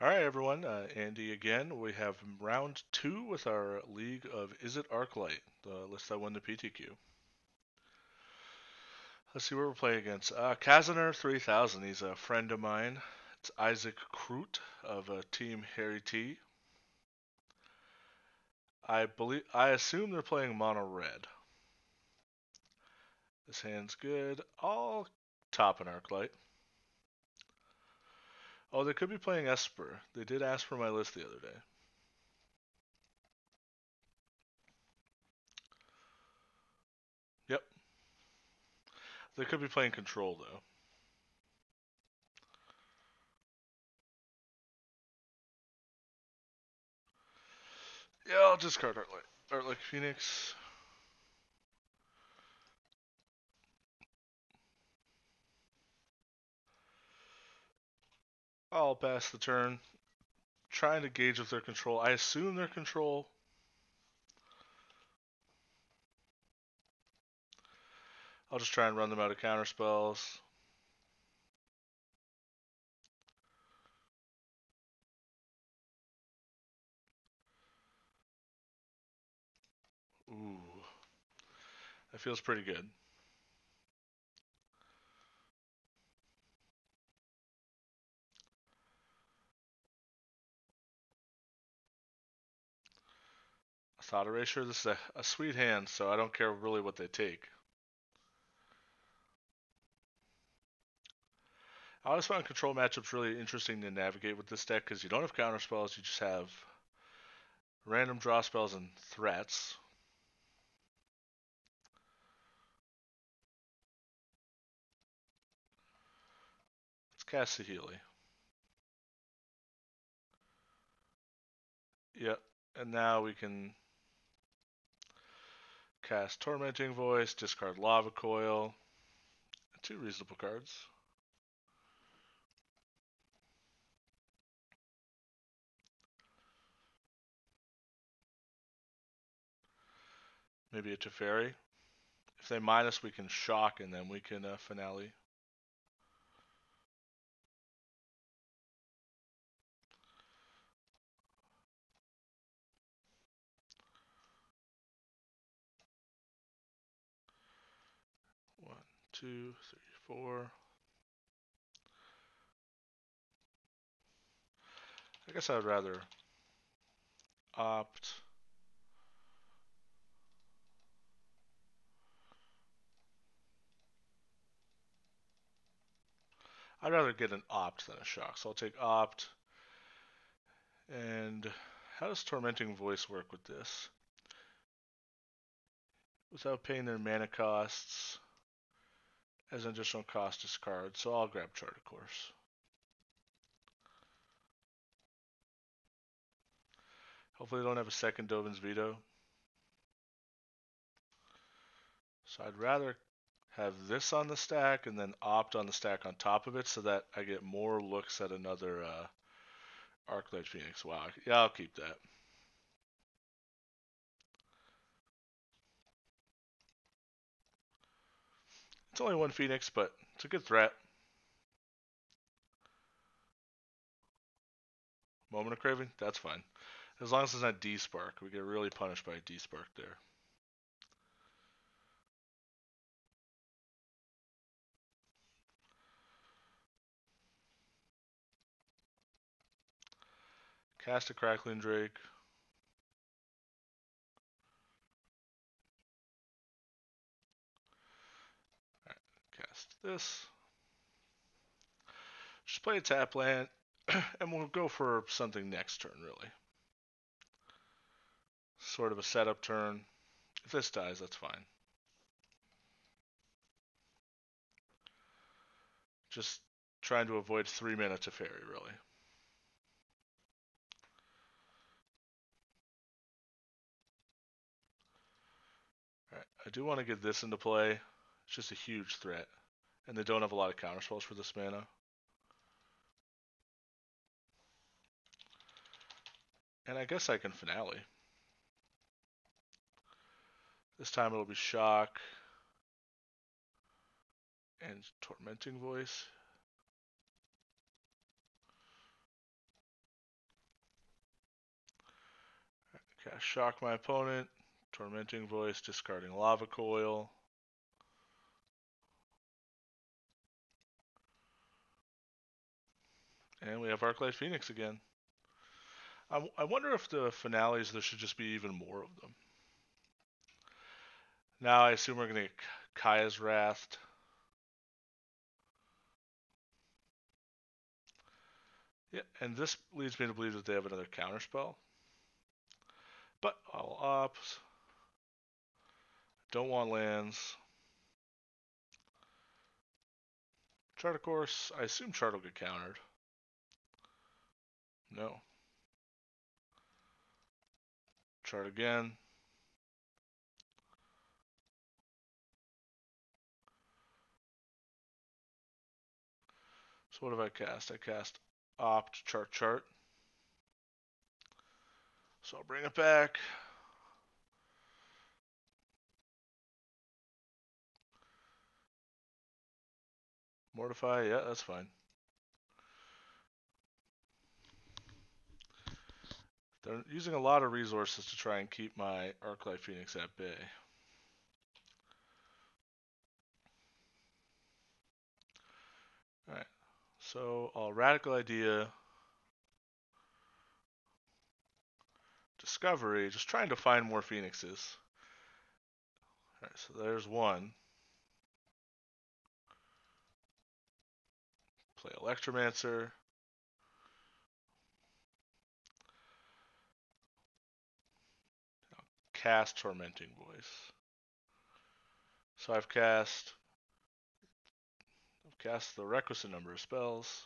All right, everyone. Andy again. We have round two with our League of Izzet Arclight, the list that won the PTQ. Let's see what we're playing against. Kaziner 3000. He's a friend of mine. It's Isaac Kroot of Team Harry T. I assume they're playing mono red. This hand's good. I'll top an Arclight. Oh, they could be playing Esper. They did ask for my list the other day. Yep. They could be playing Control though. Yeah, I'll discard Arclight. Arclight Phoenix. I'll pass the turn. Trying to gauge with their control. I assume their control. I'll just try and run them out of counter spells. Ooh, that feels pretty good. Thought erasure. This is a sweet hand, so I don't care really what they take. I always found control matchups really interesting to navigate with this deck because you don't have counter spells, you just have random draw spells and threats. Let's cast the Healy. Yep, and now we can cast Tormenting Voice, discard Lava Coil. Two reasonable cards. Maybe a Teferi. If they minus, we can shock and then we can finale. One, two, three, four. I guess I would rather opt. I'd rather get an opt than a shock, so I'll take opt. And how does Tormenting Voice work with this? Without paying their mana costs as an additional cost discard, so I'll grab Chart of Course. Hopefully they don't have a second Dovin's Veto. So I'd rather have this on the stack and then opt on the stack on top of it so that I get more looks at another Arclight Phoenix. Wow. Yeah, I'll keep that. It's only one Phoenix, but it's a good threat. Moment of Craving? That's fine. As long as it's not D-Spark. We get really punished by D-Spark there. Cast a Crackling Drake. Alright, cast this. Just play a tap land, and we'll go for something next turn, really. Sort of a setup turn. If this dies, that's fine. Just trying to avoid 3 minutes of Fairy, really. Alright, I do want to get this into play. It's just a huge threat. And they don't have a lot of counterspells for this mana. And I guess I can finale. This time it'll be Shock and Tormenting Voice. shock my opponent. Tormenting Voice, discarding Lava Coil. And we have Arclight Phoenix again. I wonder if the finales, there should just be even more of them. Now I assume we're going to get Kaya's Wrath. Yeah, and this leads me to believe that they have another counterspell. But I'll opt. Don't want lands. Chart, of course. I assume Chart will get countered. No. Chart again. So what have I cast? I cast Opt, Chart. So I'll bring it back. Mortify, yeah, that's fine. They're using a lot of resources to try and keep my Arclight Phoenix at bay. Alright, so I'll Radical Idea, Discovery, just trying to find more Phoenixes. Alright, so there's one. Play Electromancer. Cast Tormenting Voice. So I've cast the requisite number of spells.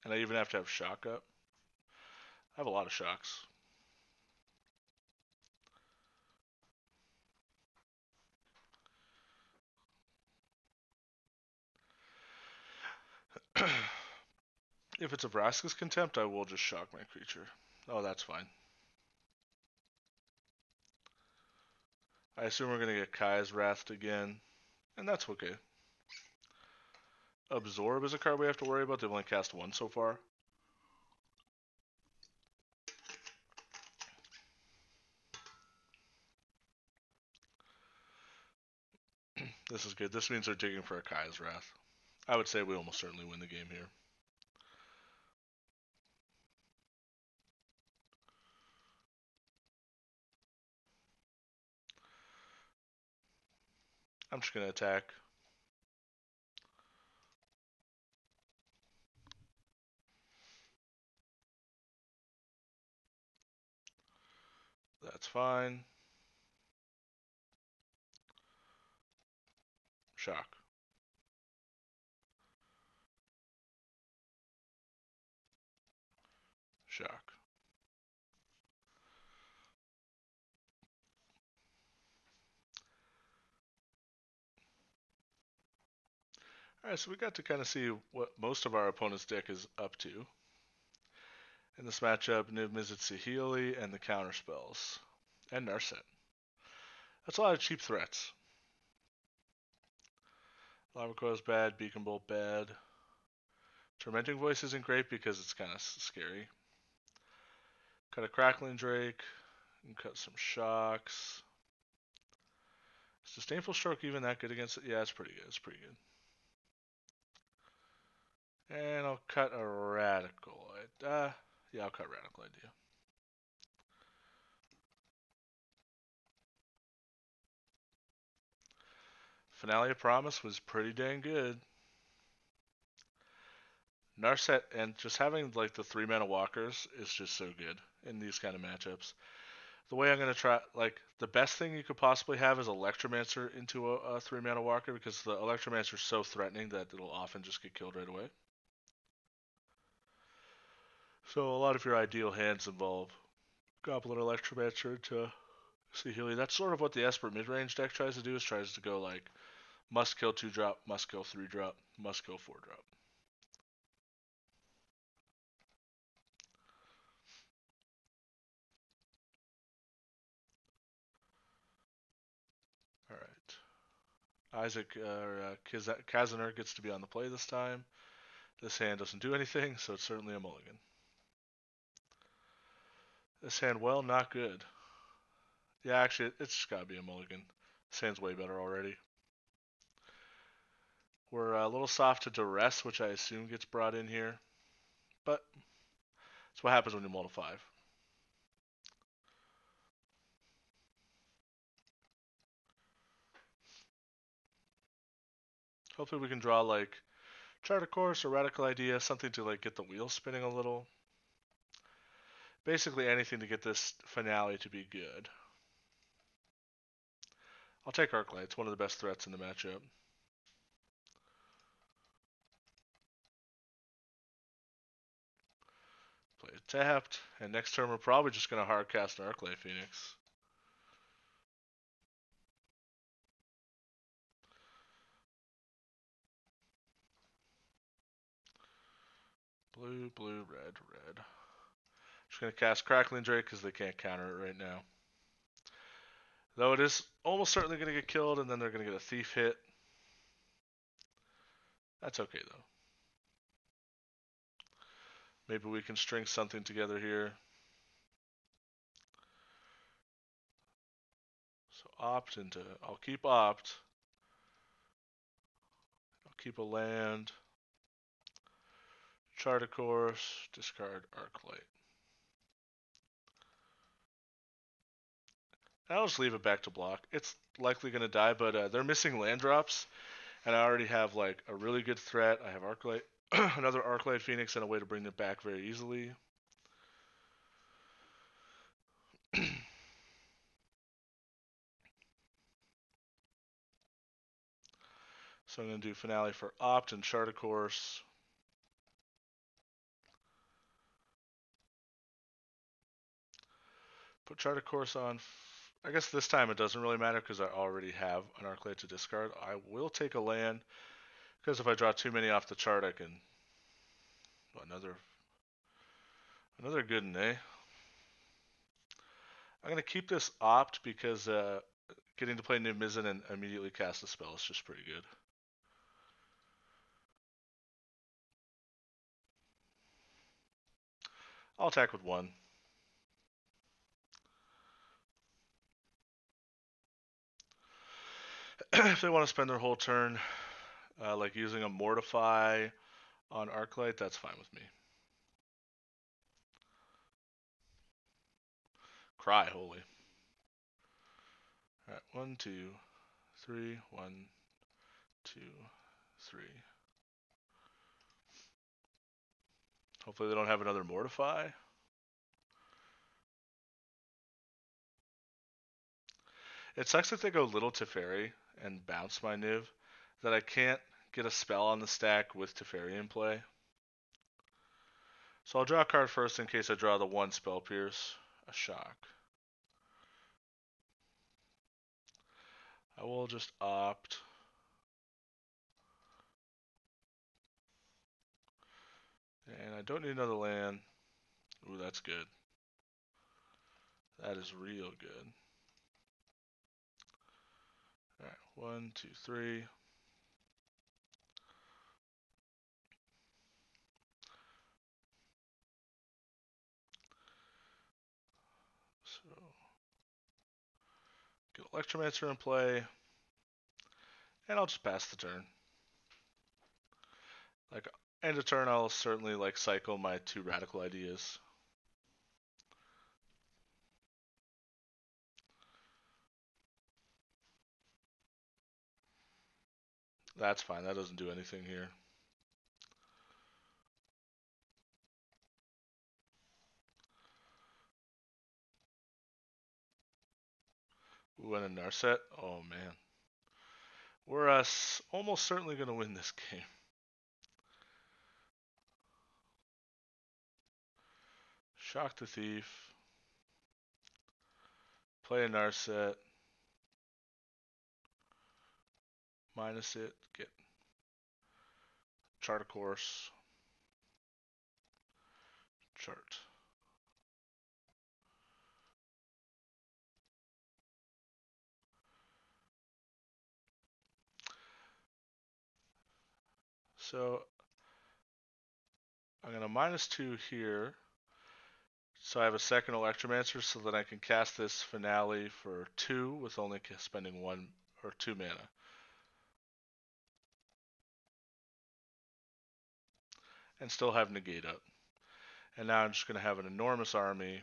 And I even have to have shock up. I have a lot of shocks. If it's a Vraska's Contempt, I will just shock my creature. Oh, that's fine. I assume we're going to get Kaya's Wrath again, and that's okay. Absorb is a card we have to worry about. They've only cast one so far. This is good. This means they're digging for a Kaya's Wrath. I would say we almost certainly win the game here. I'm just going to attack. That's fine. Shock. Shock. Alright, so we got to kind of see what most of our opponent's deck is up to. In this matchup, Niv Mizzet Saheeli and the counter spells. And Narset. That's a lot of cheap threats. Lava Coil's bad, Beacon Bolt bad. Tormenting Voice isn't great because it's kind of scary. Cut a Crackling Drake, and cut some Shocks. Is Disdainful Stroke even that good against it? Yeah, it's pretty good. It's pretty good. And I'll cut a Radical. Yeah, I'll cut Radical Idea. Finale of Promise was pretty dang good. Narset and just having like the 3-mana walkers is just so good in these kind of matchups. The way I'm going to try, like, the best thing you could possibly have is Electromancer into a 3-mana walker because the Electromancer is so threatening that it'll often just get killed right away. So a lot of your ideal hands involve Goblin Electromancer to Saheeli. That's sort of what the Esper mid-range deck tries to do, is tries to go like must kill 2-drop, must kill 3-drop, must kill 4-drop. Alright. Izzet Kazanur gets to be on the play this time. This hand doesn't do anything, so it's certainly a mulligan. This hand, well, not good. Yeah, actually, it's just gotta be a mulligan. This hand's way better already. We're a little soft to duress, which I assume gets brought in here. But that's what happens when you mull to 5. Hopefully we can draw like chart a course or radical idea, something to like get the wheels spinning a little. Basically anything to get this finale to be good. I'll take Arclight. It's one of the best threats in the matchup. Play it tapped, and next turn we're probably just going to hardcast an Arclight Phoenix. Blue, blue, red, red. Just going to cast Crackling Drake because they can't counter it right now. Though it is almost certainly going to get killed, and then they're going to get a Thief hit. That's okay, though. Maybe we can string something together here. So opt into... I'll keep opt. I'll keep a land. Chart a course. Discard Arclight. I'll just leave it back to block. It's likely going to die, but they're missing land drops. And I already have like a really good threat. I have Arclight, another Arclight Phoenix, and a way to bring it back very easily. So I'm going to do Finale for Opt and Chart a Course. Put Chart a Course on. I guess this time it doesn't really matter because I already have an Arclight to discard. I will take a land because if I draw too many off the chart, I can... Another good one, eh? I'm going to keep this Opt because getting to play Niv Mizzet and immediately cast a spell is just pretty good. I'll attack with 1. If they want to spend their whole turn like using a Mortify on Arclight, that's fine with me. Cry, holy. Alright, 1, 2, 3, 1, 2, 3. Hopefully they don't have another Mortify. It sucks if they go Little Teferi and bounce my Niv, that I can't get a spell on the stack with Teferi in play. So I'll draw a card first in case I draw the 1 Spell Pierce. A Shock. I will just opt. And I don't need another land. Ooh, that's good. That is real good. Alright, 1, 2, 3. So, get Electromancer in play. And I'll just pass the turn. Like, end of turn, I'll certainly like cycle my 2 radical ideas. That's fine. That doesn't do anything here. Ooh, and a Narset. Oh man, we're almost certainly gonna win this game. Shock the Thief. Play a Narset. Minus it. Get Chart a Course. Chart. So I'm gonna -2 here So I have a second Electromancer so that I can cast this finale for 2 with only spending 1 or 2 mana. And still have negate up. And now I'm just going to have an enormous army.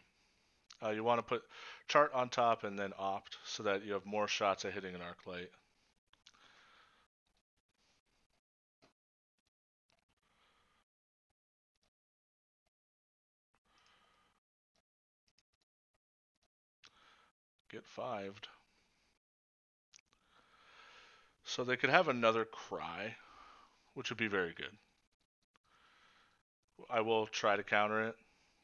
You want to put chart on top and then opt so that you have more shots at hitting an arc light. Get 5'd. So they could have another cry, which would be very good. I will try to counter it,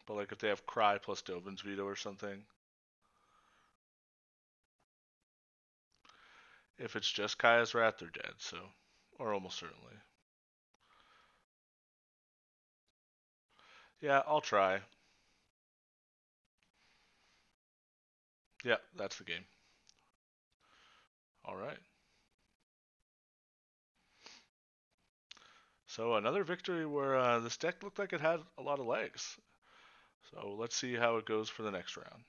but like if they have cry plus Dovin's veto or something. If it's just Kaya's Wrath, they're dead, so or almost certainly. Yeah, I'll try. Yeah, that's the game. All right. So another victory where this deck looked like it had a lot of legs. So let's see how it goes for the next round.